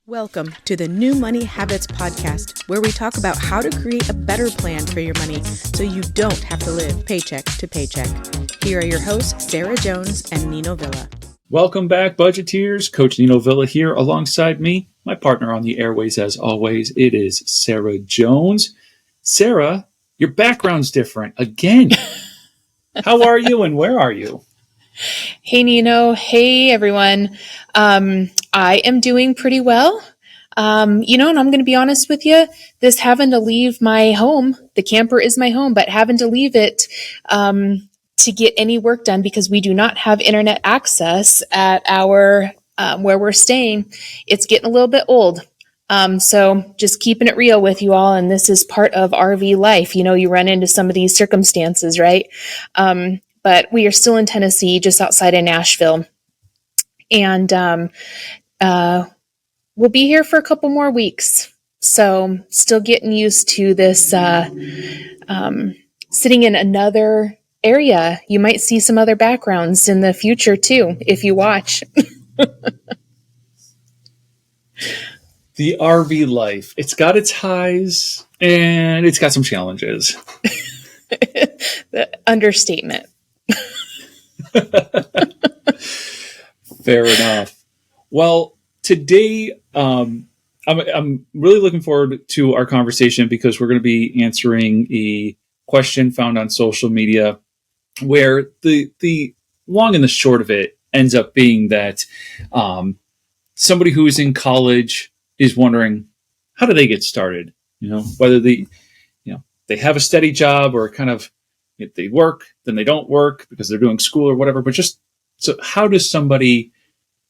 Welcome to the New Money Habits podcast, where we talk about how to create a better plan for your money so you don't have to live paycheck to paycheck. Here are your hosts, Sarah Jones and Nino Villa. Welcome back, Budgeteers. Coach Nino Villa here alongside me. My partner on the airways, as always, it is Sarah Jones. Sarah, your background's different again. How are you and where are you? Hey, Nino. Hey, everyone. I am doing pretty well. And I'm going to be honest with you, this having to leave my home, the camper is my home, but having to leave it to get any work done because we do not have internet access at our where we're staying, it's getting a little bit old. So just keeping it real with you all. And this is part of RV life. You run into some of these circumstances, right? But we are still in Tennessee, just outside of Nashville. And we'll be here for a couple more weeks. So still getting used to this sitting in another area. You might see some other backgrounds in the future too, if you watch. The RV life. It's got its highs and it's got some challenges. The understatement. Fair enough. Well, today I'm really looking forward to our conversation because we're going to be answering a question found on social media where the long and the short of it ends up being that somebody who is in college is wondering, how do they get started? Whether they have a steady job or kind of if they work, then they don't work because they're doing school or whatever. But just so how does somebody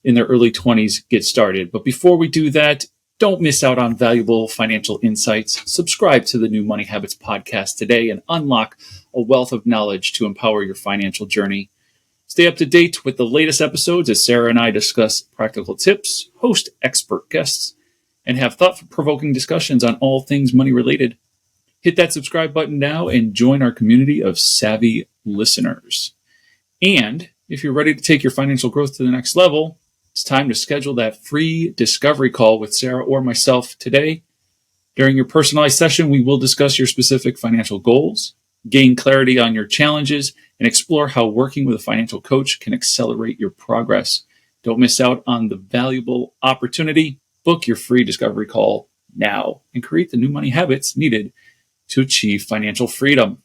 in their early 20s get started? But before we do that, don't miss out on valuable financial insights. Subscribe to the New Money Habits podcast today and unlock a wealth of knowledge to empower your financial journey. Stay up to date with the latest episodes as Sarah and I discuss practical tips, host expert guests, and have thought-provoking discussions on all things money related. Hit that subscribe button now and join our community of savvy listeners. And if you're ready to take your financial growth to the next level, it's time to schedule that free discovery call with Sarah or myself today. During your personalized session, we will discuss your specific financial goals, gain clarity on your challenges, and explore how working with a financial coach can accelerate your progress. Don't miss out on the valuable opportunity. Book your free discovery call now and create the new money habits needed to achieve financial freedom.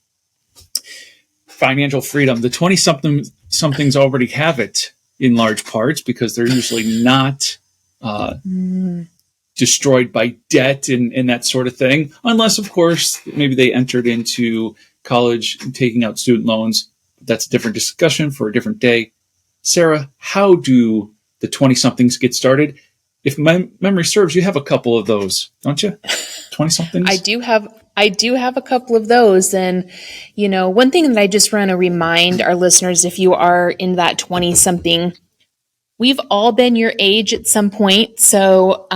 Financial freedom. The 20-somethings already have it in large parts because they're usually not destroyed by debt and that sort of thing. Unless, of course, maybe they entered into college taking out student loans. That's a different discussion for a different day. Sarah, how do the 20-somethings get started? If my memory serves, you have a couple of those, don't you? 20-somethings? I do have a couple of those. And, one thing that I just want to remind our listeners, if you are in that 20-something, we've all been your age at some point. So,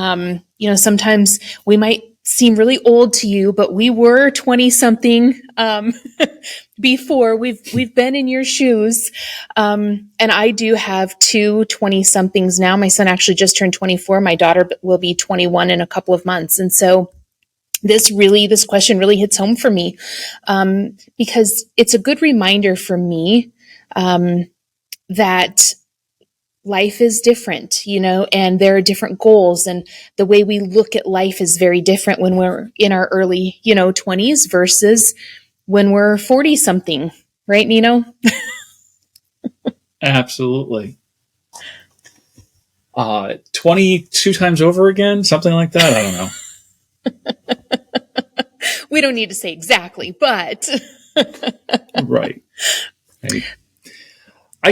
sometimes we might seem really old to you, but we were 20-something before. We've been in your shoes. And I do have two 20-somethings now. My son actually just turned 24. My daughter will be 21 in a couple of months. And so this question really hits home for me because it's a good reminder for me that life is different, and there are different goals, and the way we look at life is very different when we're in our early, 20s versus when we're 40-something, right, Nino? Absolutely. 22 times over again, something like that. I don't know. We don't need to say exactly, but Right. I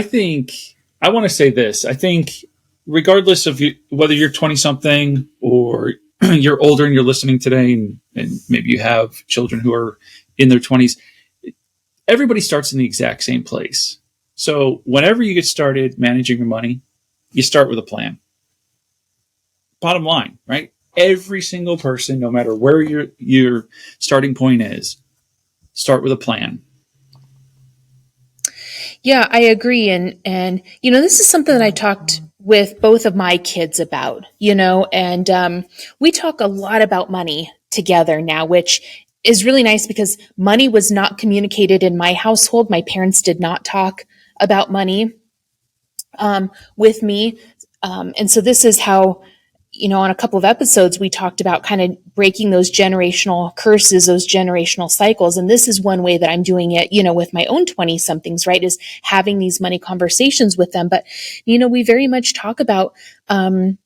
want to say this. I think regardless of whether you're 20-something or you're older and you're listening today and maybe you have children who are in their 20s, everybody starts in the exact same place. So whenever you get started managing your money, you start with a plan. Bottom line, right? Every single person, no matter where your starting point is, start with a plan. Yeah, I agree. And this is something that I talked with both of my kids about, and we talk a lot about money together now, which is really nice because money was not communicated in my household. My parents did not talk about money with me. And so this is how, on a couple of episodes, we talked about kind of breaking those generational curses, those generational cycles. And this is one way that I'm doing it, with my own 20 somethings, right, is having these money conversations with them. But, we very much talk about, and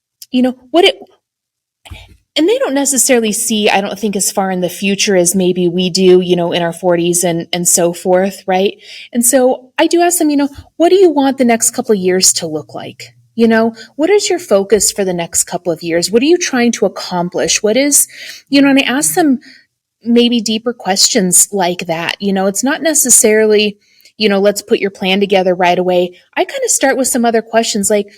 they don't necessarily see, I don't think, as far in the future as maybe we do, in our 40s and so forth, right? And so I do ask them, what do you want the next couple of years to look like? What is your focus for the next couple of years? What are you trying to accomplish? What is, and I ask them maybe deeper questions like that. It's not necessarily, let's put your plan together right away. I kind of start with some other questions like,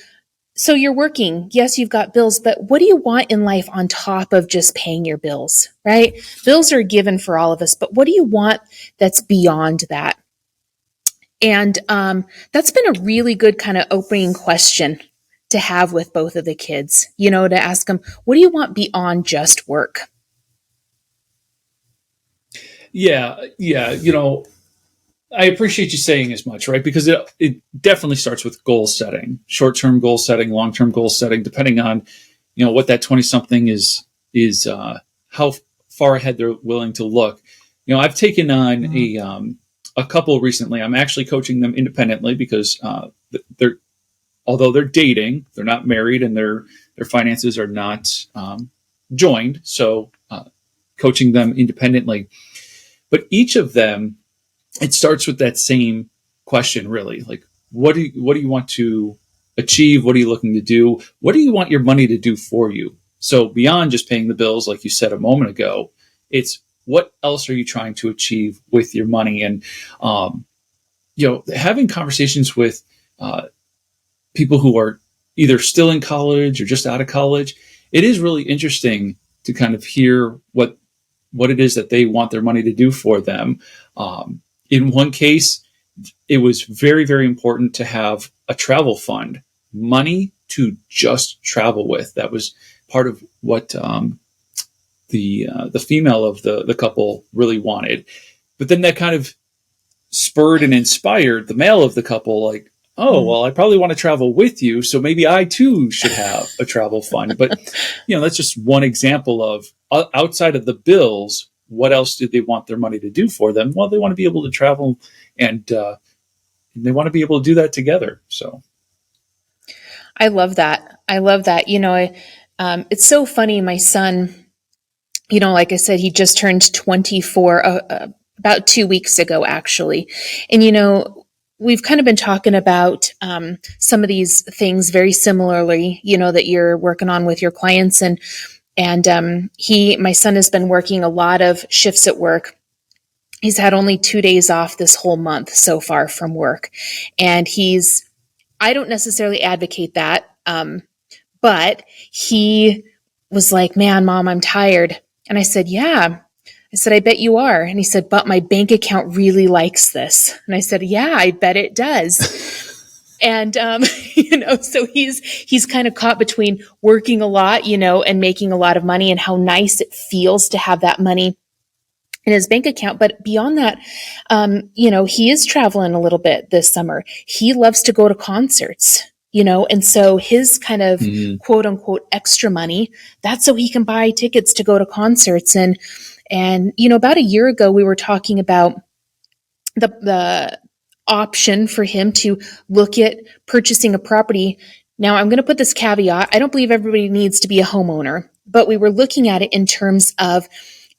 so you're working. Yes, you've got bills, but what do you want in life on top of just paying your bills, right? Bills are given for all of us, but what do you want that's beyond that? And that's been a really good kind of opening question to have with both of the kids, to ask them, what do you want beyond just work? Yeah. I appreciate you saying as much, right? Because it definitely starts with goal setting, short-term goal setting, long-term goal setting, depending on, what that 20-something is how far ahead they're willing to look. I've taken on a couple recently. I'm actually coaching them independently because although they're dating, they're not married, and their finances are not joined. So coaching them independently, but each of them, it starts with that same question, really. Like, what do you want to achieve? What are you looking to do? What do you want your money to do for you? So beyond just paying the bills, like you said a moment ago, it's what else are you trying to achieve with your money? And, having conversations with people who are either still in college or just out of college, it is really interesting to kind of hear what it is that they want their money to do for them. In one case, it was very, very important to have a travel fund, money to just travel with. That was part of what the female of the couple really wanted. But then that kind of spurred and inspired the male of the couple, like, oh, well, I probably want to travel with you, so maybe I too should have a travel fund. But, that's just one example of outside of the bills, what else do they want their money to do for them? Well, they want to be able to travel, and they want to be able to do that together. So I love that. It's so funny. My son, like I said, he just turned 24 about 2 weeks ago, actually. And, we've kind of been talking about some of these things very similarly, that you're working on with your clients. And my son has been working a lot of shifts at work. He's had only 2 days off this whole month so far from work. And I don't necessarily advocate that. But he was like, man, Mom, I'm tired. And I said, yeah. I said, I bet you are. And he said, but my bank account really likes this. And I said, yeah, I bet it does. And, so he's kind of caught between working a lot, and making a lot of money, and how nice it feels to have that money in his bank account. But beyond that, he is traveling a little bit this summer. He loves to go to concerts, and so his kind of quote unquote extra money, that's so he can buy tickets to go to concerts. And about a year ago, we were talking about the option for him to look at purchasing a property. Now, I'm going to put this caveat. I don't believe everybody needs to be a homeowner, but we were looking at it in terms of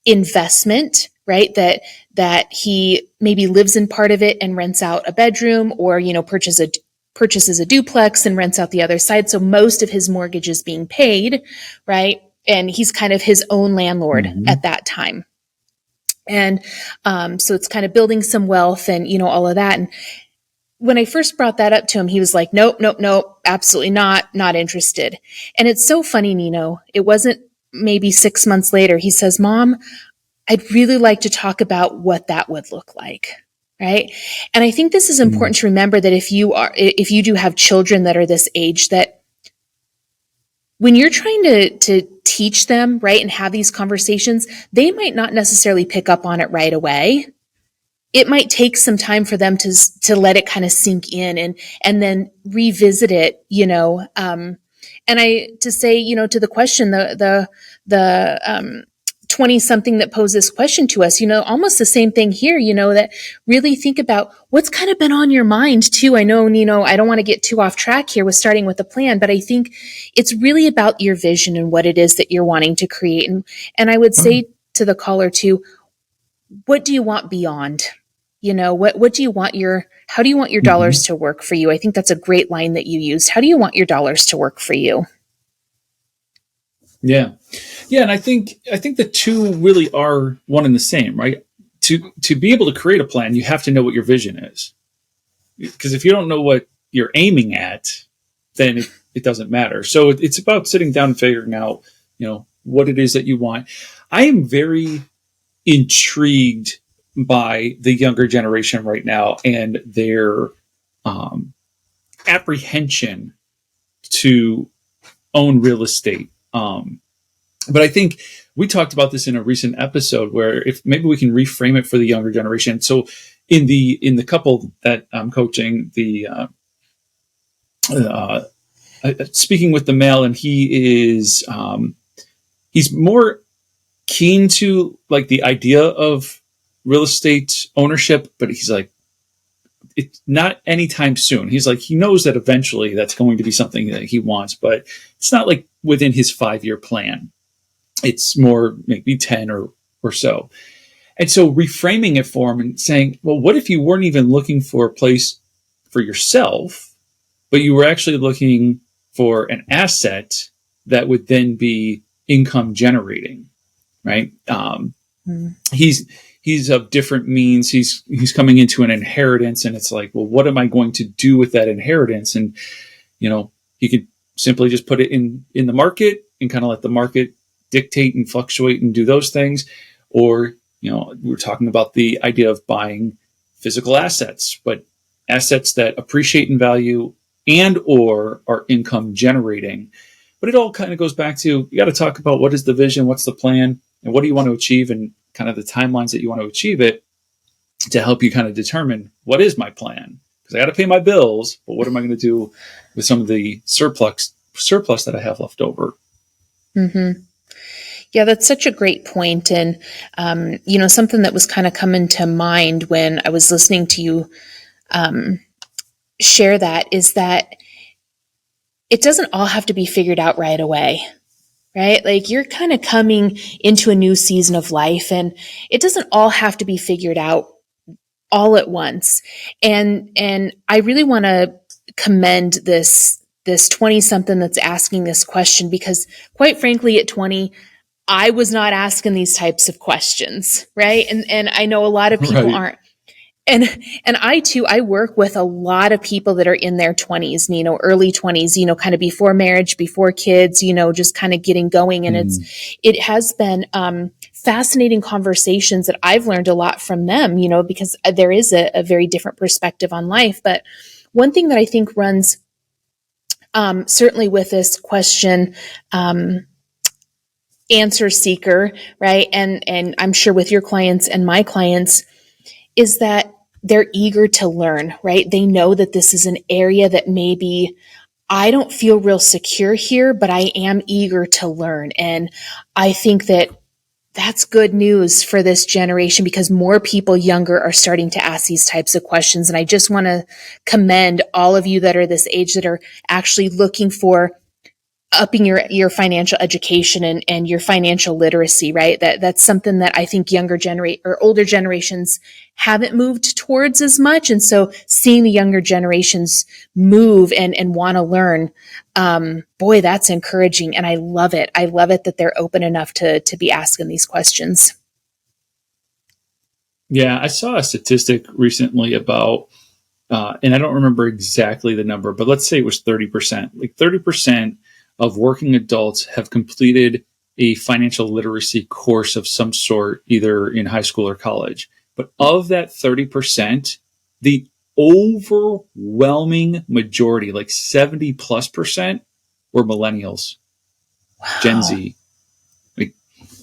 investment, right? That he maybe lives in part of it and rents out a bedroom, or, purchases a duplex and rents out the other side. So most of his mortgage is being paid, right? And he's kind of his own landlord at that time. And so it's kind of building some wealth and, all of that. And when I first brought that up to him, he was like, nope, absolutely not interested. And it's so funny, Nino. It wasn't maybe 6 months later. He says, Mom, I'd really like to talk about what that would look like. Right. And I think this is important to remember, that if you do have children that are this age, that when you're trying to teach them, right, and have these conversations, they might not necessarily pick up on it right away. It might take some time for them to let it kind of sink in and then revisit it, and to say, to the question, the 20 something that posed this question to us, almost the same thing here, that really think about what's kind of been on your mind too. I know, I don't want to get too off track here with starting with the plan, but I think it's really about your vision and what it is that you're wanting to create. And I would say to the caller too, what do you want beyond? What do you want how do you want your dollars to work for you? I think that's a great line that you used. How do you want your dollars to work for you? Yeah. Yeah. And I think the two really are one and the same, right? To be able to create a plan, you have to know what your vision is. Because if you don't know what you're aiming at, then it doesn't matter. So it's about sitting down and figuring out, what it is that you want. I am very intrigued by the younger generation right now and their apprehension to own real estate. But I think we talked about this in a recent episode where if maybe we can reframe it for the younger generation. So in the couple that I'm coaching, speaking with the male, and he is he's more keen to like the idea of real estate ownership, but he's like, it's not anytime soon. He's like, he knows that eventually that's going to be something that he wants, but it's not like within his 5-year plan. It's more maybe 10 or so. And so reframing it for him and saying, well, what if you weren't even looking for a place for yourself, but you were actually looking for an asset that would then be income generating, right? He's of different means. He's coming into an inheritance, and it's like, well, what am I going to do with that inheritance? And, he could simply just put it in the market and kind of let the market dictate and fluctuate and do those things. Or, we're talking about the idea of buying physical assets, but assets that appreciate in value and or are income generating. But it all kind of goes back to, you got to talk about what is the vision, what's the plan, and what do you want to achieve, and kind of the timelines that you want to achieve it to help you kind of determine what is my plan. Because I got to pay my bills, but what am I going to do with some of the surplus that I have left over? Mm-hmm. Yeah, that's such a great point. And, something that was kind of coming to mind when I was listening to you share that is that it doesn't all have to be figured out right away, right? Like you're kind of coming into a new season of life, and it doesn't all have to be figured out all at once. And I really want to commend this 20-something that's asking this question, because quite frankly, at 20, I was not asking these types of questions, right? And I know a lot of people aren't. And I work with a lot of people that are in their 20s, early 20s, kind of before marriage, before kids, just kind of getting going. And it has been fascinating conversations that I've learned a lot from them, because there is a very different perspective on life. But one thing that I think runs certainly with this question, answer seeker, right? And I'm sure with your clients and my clients, is that they're eager to learn, right? They know that this is an area that maybe I don't feel real secure here, but I am eager to learn. And I think that that's good news for this generation, because more people younger are starting to ask these types of questions. And I just want to commend all of you that are this age that are actually looking for upping your financial education and your financial literacy, right? That's something that I think older generations haven't moved towards as much. And so seeing the younger generations move and want to learn, boy, that's encouraging. And I love it. I love it that they're open enough to be asking these questions. Yeah, I saw a statistic recently about, and I don't remember exactly the number, but let's say it was 30%. Like 30% of working adults have completed a financial literacy course of some sort, either in high school or college. But of that 30%, the overwhelming majority, like 70+%, were millennials. Gen Z.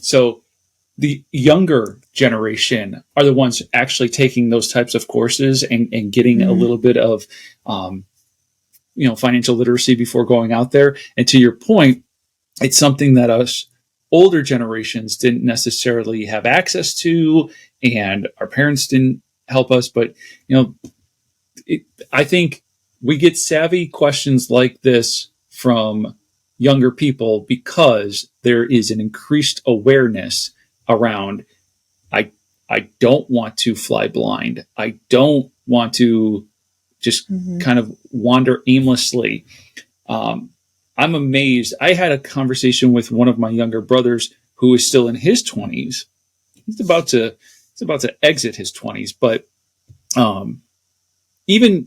So the younger generation are the ones actually taking those types of courses and getting a little bit of, financial literacy before going out there. And to your point, it's something that us older generations didn't necessarily have access to, and our parents didn't help us. But, I think we get savvy questions like this from younger people because there is an increased awareness around, I don't want to fly blind. I don't want to just kind of wander aimlessly. I'm amazed. I had a conversation with one of my younger brothers who is still in his 20s. He's about to exit his 20s, but even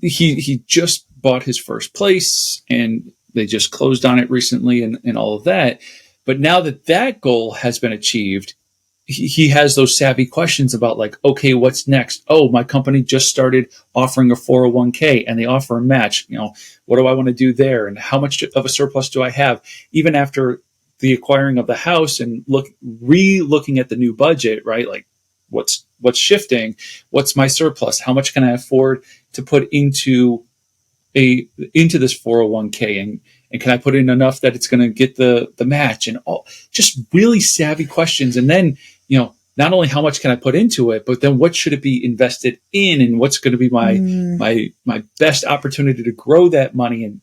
he just bought his first place and they just closed on it recently and all of that. But now that goal has been achieved, he has those savvy questions about like, okay, what's next? Oh, my company just started offering a 401k and they offer a match. What do I want to do there? And how much of a surplus do I have? Even after the acquiring of the house and re-looking at the new budget, right? Like what's shifting? What's my surplus? How much can I afford to put into this 401k? And can I put in enough that it's going to get the match and all? Just really savvy questions. And then, not only how much can I put into it, but then what should it be invested in, and what's going to be my best opportunity to grow that money? And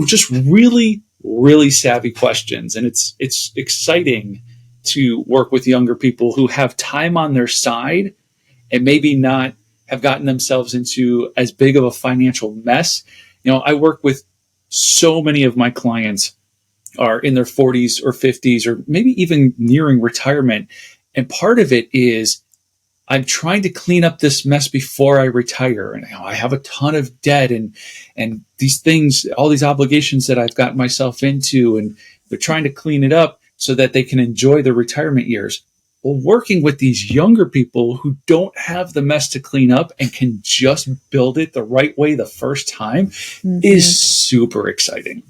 just really, really savvy questions. And it's exciting to work with younger people who have time on their side and maybe not have gotten themselves into as big of a financial mess. I work with so many of my clients are in their 40s or 50s or maybe even nearing retirement. And part of it is I'm trying to clean up this mess before I retire. And I have a ton of debt and these things, all these obligations that I've gotten myself into, and they're trying to clean it up so that they can enjoy their retirement years. Well, working with these younger people who don't have the mess to clean up and can just build it the right way the first time is super exciting.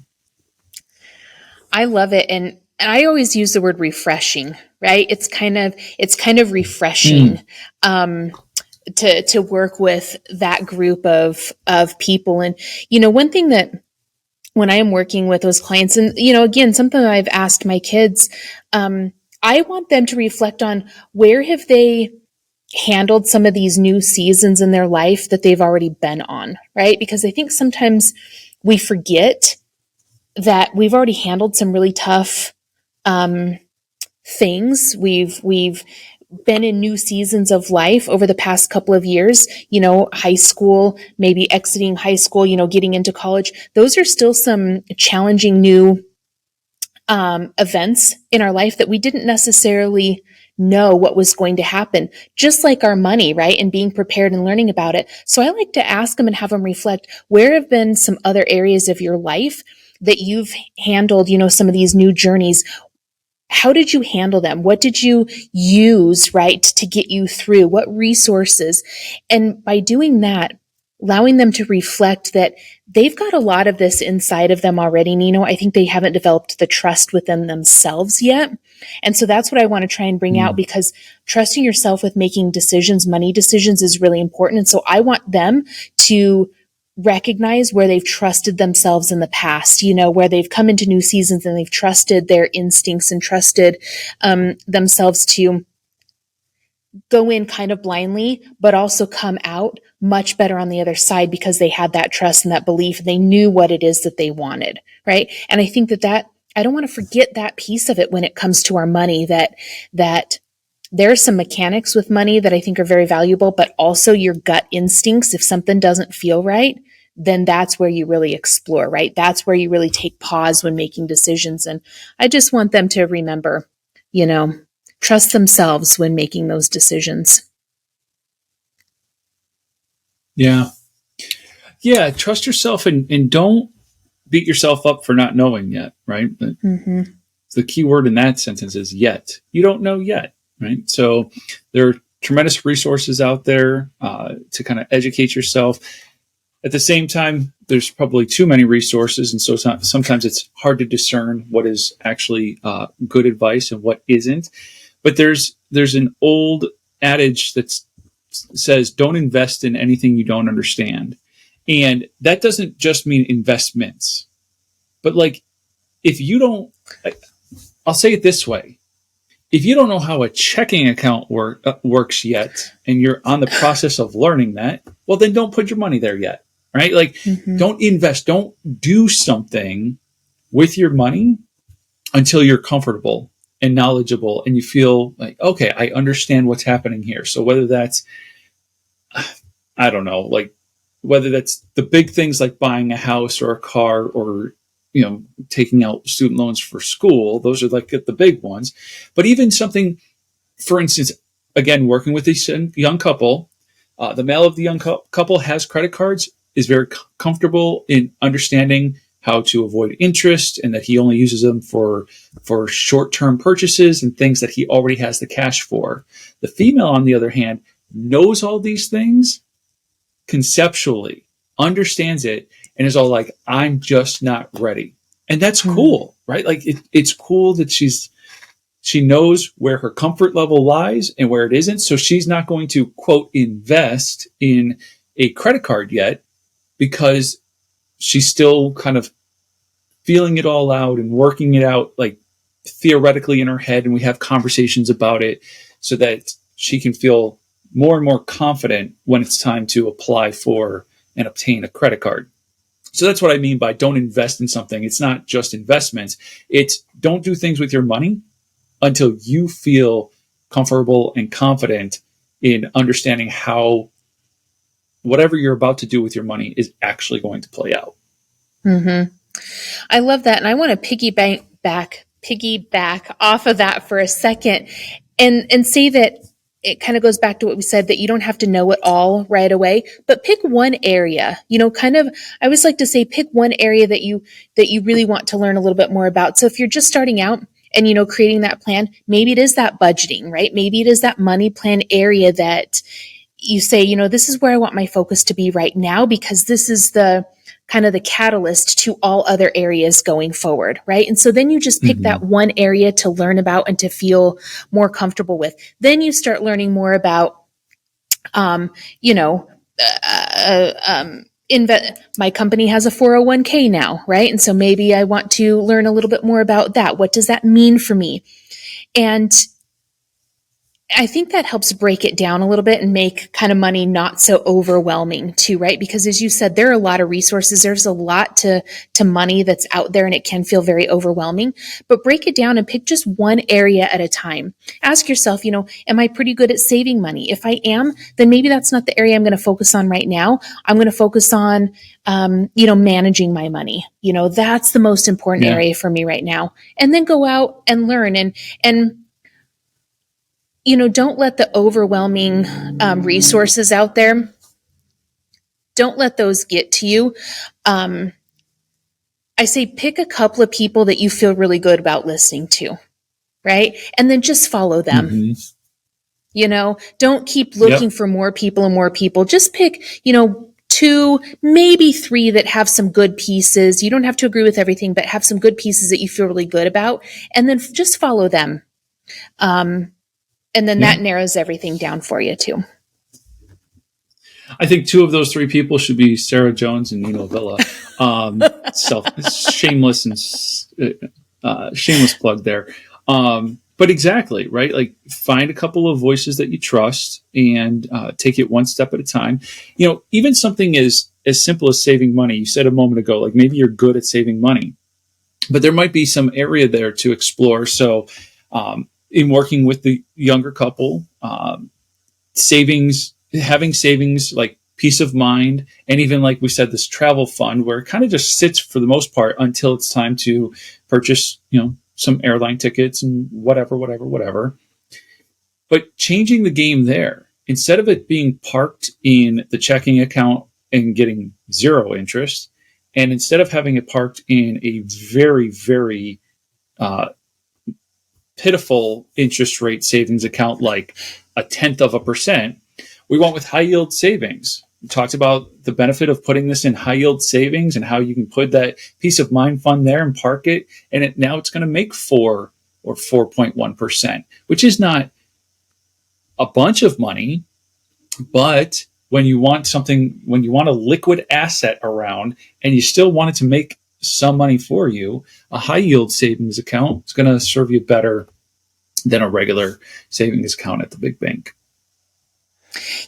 I love it. And I always use the word refreshing, right? It's kind of refreshing, to work with that group of people. And, one thing that when I am working with those clients, and, again, something that I've asked my kids, I want them to reflect on where have they handled some of these new seasons in their life that they've already been on, right? Because I think sometimes we forget that we've already handled some really tough things. We've been in new seasons of life over the past couple of years, high school, maybe exiting high school, getting into college. Those are still some challenging new events in our life that we didn't necessarily know what was going to happen, just like our money, right? And being prepared and learning about it. So I like to ask them and have them reflect, where have been some other areas of your life that you've handled, some of these new journeys? How did you handle them? What did you use, right, to get you through? What resources? And by doing that, allowing them to reflect that they've got a lot of this inside of them already, Nino. I think they haven't developed the trust within themselves yet. And so that's what I want to try and bring out, because trusting yourself with making decisions, money decisions, is really important. And so I want them to recognize where they've trusted themselves in the past, where they've come into new seasons and they've trusted their instincts and trusted themselves to go in kind of blindly, but also come out much better on the other side because they had that trust and that belief. And they knew what it is that they wanted, right? And I think that I don't want to forget that piece of it when it comes to our money, that there are some mechanics with money that I think are very valuable, but also your gut instincts. If something doesn't feel right, then that's where you really explore, right? That's where you really take pause when making decisions. And I just want them to remember, trust themselves when making those decisions. Yeah. Yeah. Trust yourself and don't beat yourself up for not knowing yet, right? The key word in that sentence is yet. You don't know yet, right? So there are tremendous resources out there to kind of educate yourself. At the same time, there's probably too many resources, and so sometimes it's hard to discern what is actually good advice and what isn't. But there's an old adage that says, "Don't invest in anything you don't understand," and that doesn't just mean investments, but like if you don't, I'll say it this way: if you don't know how a checking account works yet, and you're on the process of learning that, well, then don't put your money there yet. Right? Like, don't invest, don't do something with your money until you're comfortable and knowledgeable and you feel like, okay, I understand what's happening here. So whether that's, I don't know, like whether that's the big things like buying a house or a car or, taking out student loans for school, those are like the big ones. But even something, for instance, again, working with this young couple, the male of the young couple has credit cards, is very comfortable in understanding how to avoid interest and that he only uses them for short-term purchases and things that he already has the cash for. The female, on the other hand, knows all these things conceptually, understands it, and is all like, I'm just not ready. And that's cool, right? Like it's cool that she knows where her comfort level lies and where it isn't. So she's not going to, quote, invest in a credit card yet, because she's still kind of feeling it all out and working it out, like theoretically in her head. And we have conversations about it so that she can feel more and more confident when it's time to apply for and obtain a credit card. So that's what I mean by don't invest in something. It's not just investments. It's don't do things with your money until you feel comfortable and confident in understanding how whatever you're about to do with your money is actually going to play out. I love that. And I want to piggyback off of that for a second and say that it kind of goes back to what we said, that you don't have to know it all right away, but pick one area, I always like to say, pick one area that you really want to learn a little bit more about. So if you're just starting out and, creating that plan, maybe it is that budgeting, right? Maybe it is that money plan area that you say, this is where I want my focus to be right now, because this is the kind of the catalyst to all other areas going forward, right? And so then you just pick that one area to learn about and to feel more comfortable with. Then you start learning more about, my company has a 401k now, right? And so maybe I want to learn a little bit more about that. What does that mean for me? And I think that helps break it down a little bit and make kind of money not so overwhelming too, right? Because as you said, there are a lot of resources. There's a lot to money that's out there, and it can feel very overwhelming. But break it down and pick just one area at a time. Ask yourself, am I pretty good at saving money? If I am, then maybe that's not the area I'm going to focus on right now. I'm going to focus on, managing my money. That's the most important area for me right now. And then go out and learn and don't let the overwhelming resources out there, don't let those get to you. I say pick a couple of people that you feel really good about listening to, right? And then just follow them. Don't keep looking for more people and more people. Just pick, 2, maybe 3 that have some good pieces. You don't have to agree with everything, but have some good pieces that you feel really good about. And then just follow them. And then that narrows everything down for you too. I think 2 of those 3 people should be Sarah Jones and Nino Villa. Shameless plug there. But exactly, right? Like find a couple of voices that you trust and take it one step at a time. Even something as simple as saving money. You said a moment ago, like maybe you're good at saving money, but there might be some area there to explore. So, in working with the younger couple, having savings like peace of mind, and even like we said, this travel fund where it kind of just sits for the most part until it's time to purchase, some airline tickets and whatever. But changing the game there, instead of it being parked in the checking account and getting 0 interest, and instead of having it parked in a very, very pitiful interest rate savings account like 0.1%, we went with high yield savings, talked about the benefit of putting this in high yield savings and how you can put that peace of mind fund there and park it. And now it's going to make 4 or 4.1%, which is not a bunch of money. But when you want a liquid asset around and you still want it to make some money for you, a high yield savings account is going to serve you better than a regular savings account at the big bank.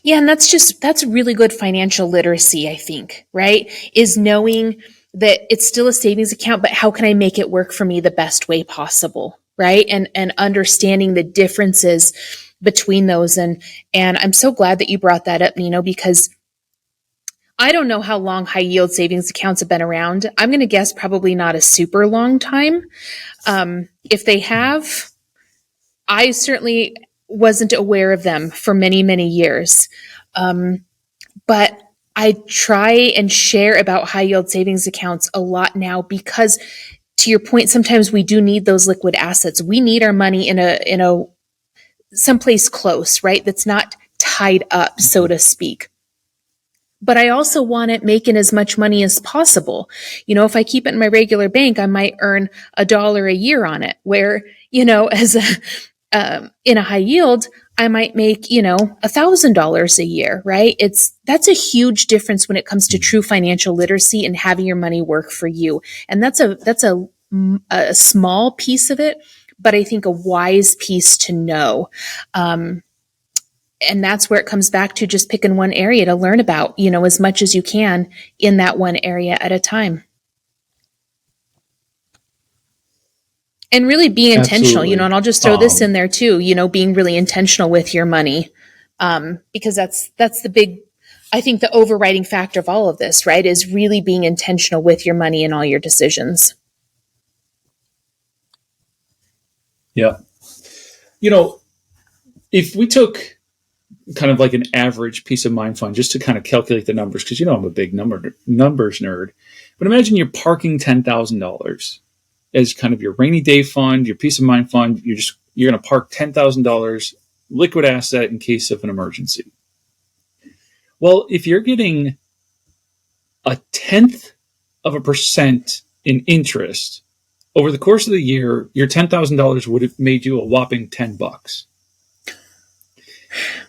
Yeah, and that's really good financial literacy, I think, right? Is knowing that it's still a savings account, but how can I make it work for me the best way possible, right? And understanding the differences between those. And I'm so glad that you brought that up, Nino, because I don't know how long high yield savings accounts have been around. I'm going to guess probably not a super long time. If they have, I certainly wasn't aware of them for many, many years. But I try and share about high yield savings accounts a lot now because, to your point, sometimes we do need those liquid assets. We need our money in a someplace close, right? That's not tied up, so to speak. But I also want it making as much money as possible. If I keep it in my regular bank, I might earn $1 a year on it, where, as in a high yield, I might make, $1,000 a year, right? That's a huge difference when it comes to true financial literacy and having your money work for you. And that's a small piece of it, but I think a wise piece to know. And that's where it comes back to just picking one area to learn about, as much as you can in that one area at a time. And really being intentional, Absolutely. and I'll just throw this in there too, being really intentional with your money. Because that's the big, I think the overriding factor of all of this, right, is really being intentional with your money and all your decisions. Yeah. If we took kind of like an average peace of mind fund just to kind of calculate the numbers, because I'm a big numbers nerd, but imagine you're parking $10,000 as kind of your rainy day fund, your peace of mind fund. You're going to park $10,000 liquid asset in case of an emergency. Well, if you're getting 0.1% in interest over the course of the year, your $10,000 would have made you a whopping $10.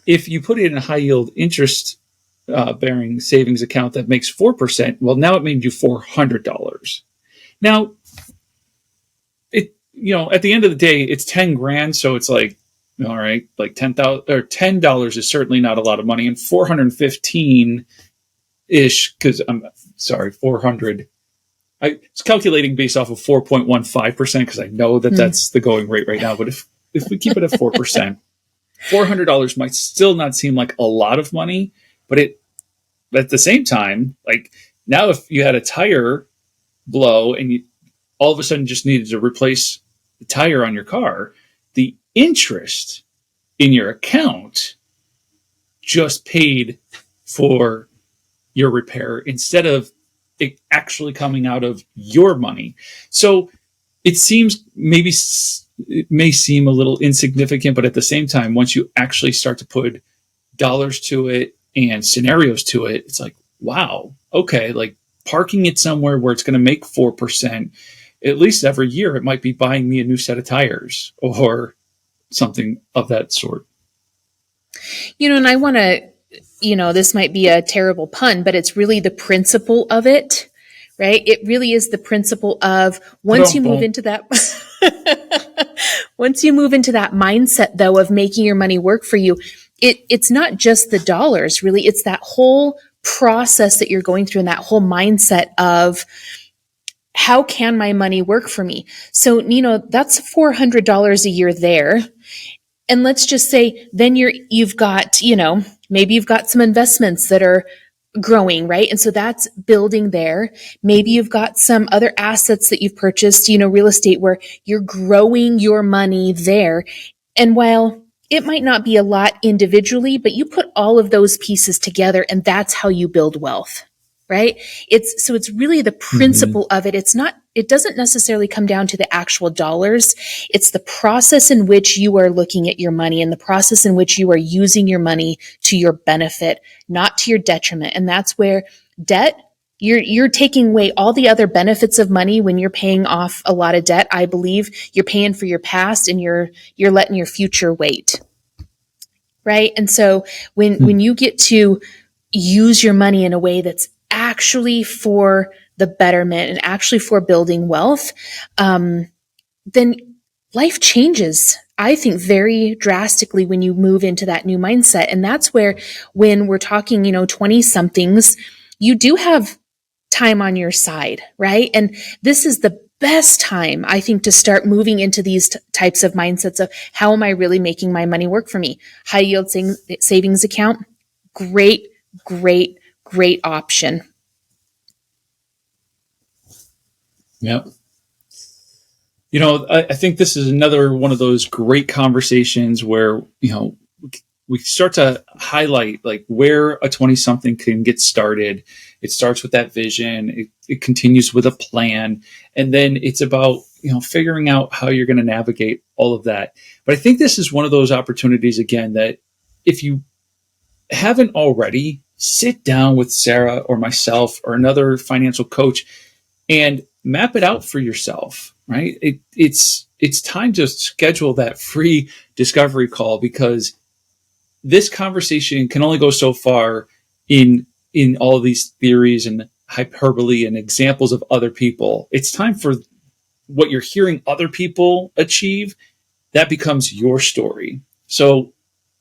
If you put it in a high yield interest bearing savings account that makes 4%, well, now it made you $400. Now, at the end of the day, it's 10 grand. So it's like, all right, like $10 is certainly not a lot of money, and 415 ish, because I'm sorry, 400. I was calculating based off of 4.15% because I know that that's the going rate right now. But if we keep it at 4%, $400 might still not seem like a lot of money, but at the same time, like now if you had a tire blow and you all of a sudden just needed to replace the tire on your car, the interest in your account just paid for your repair instead of it actually coming out of your money. So it may seem a little insignificant, but at the same time, once you actually start to put dollars to it and scenarios to it, it's like, wow, okay, like parking it somewhere where it's going to make 4%, at least every year, it might be buying me a new set of tires or something of that sort. And I want to, this might be a terrible pun, but it's really the principle of it, right? It really is the principle of once you move into that, once you move into that mindset, though, of making your money work for you, it's not just the dollars, really. It's that whole process that you're going through and that whole mindset of how can my money work for me? So, that's $400 a year there. And let's just say then you've got, maybe you've got some investments that are growing, right? And so that's building there. Maybe you've got some other assets that you've purchased, real estate, where you're growing your money there. And while it might not be a lot individually, but you put all of those pieces together and that's how you build wealth, right? It's really the principle of it. It's not it doesn't necessarily come down to the actual dollars. It's the process in which you are looking at your money and the process in which you are using your money to your benefit, not to your detriment. And that's where debt, you're taking away all the other benefits of money when you're paying off a lot of debt. I believe you're paying for your past and you're letting your future wait. Right? And so when you get to use your money in a way that's actually for the betterment and actually for building wealth, then life changes, I think, very drastically when you move into that new mindset. And that's where, when we're talking, 20 somethings, you do have time on your side, right? And this is the best time, I think, to start moving into these types of mindsets of how am I really making my money work for me? High yield savings account, great option. Yep. I think this is another one of those great conversations where, we start to highlight like where a 20-something can get started. It starts with that vision. It continues with a plan. And then it's about, figuring out how you're going to navigate all of that. But I think this is one of those opportunities, again, that if you haven't already, sit down with Sarah or myself or another financial coach and map it out for yourself, right? It's time to schedule that free discovery call, because this conversation can only go so far in all of these theories and hyperbole and examples of other people. It's time for what you're hearing other people achieve. That becomes your story. So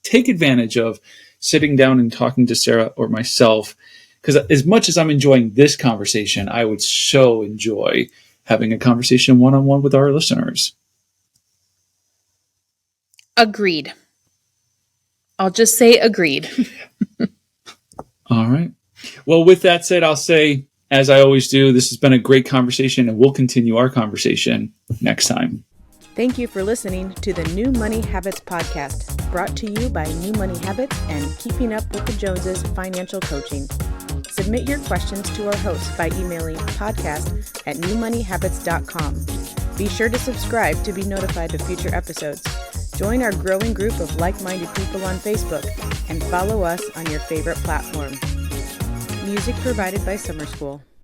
take advantage of sitting down and talking to Sarah or myself, because as much as I'm enjoying this conversation, I would so enjoy having a conversation one-on-one with our listeners. Agreed. I'll just say agreed. All right. Well, with that said, I'll say, as I always do, this has been a great conversation, and we'll continue our conversation next time. Thank you for listening to the New Money Habits podcast, brought to you by New Money Habits and Keeping Up with the Joneses Financial Coaching. Submit your questions to our host by emailing podcast@newmoneyhabits.com. Be sure to subscribe to be notified of future episodes. Join our growing group of like-minded people on Facebook and follow us on your favorite platform. Music provided by Summer School.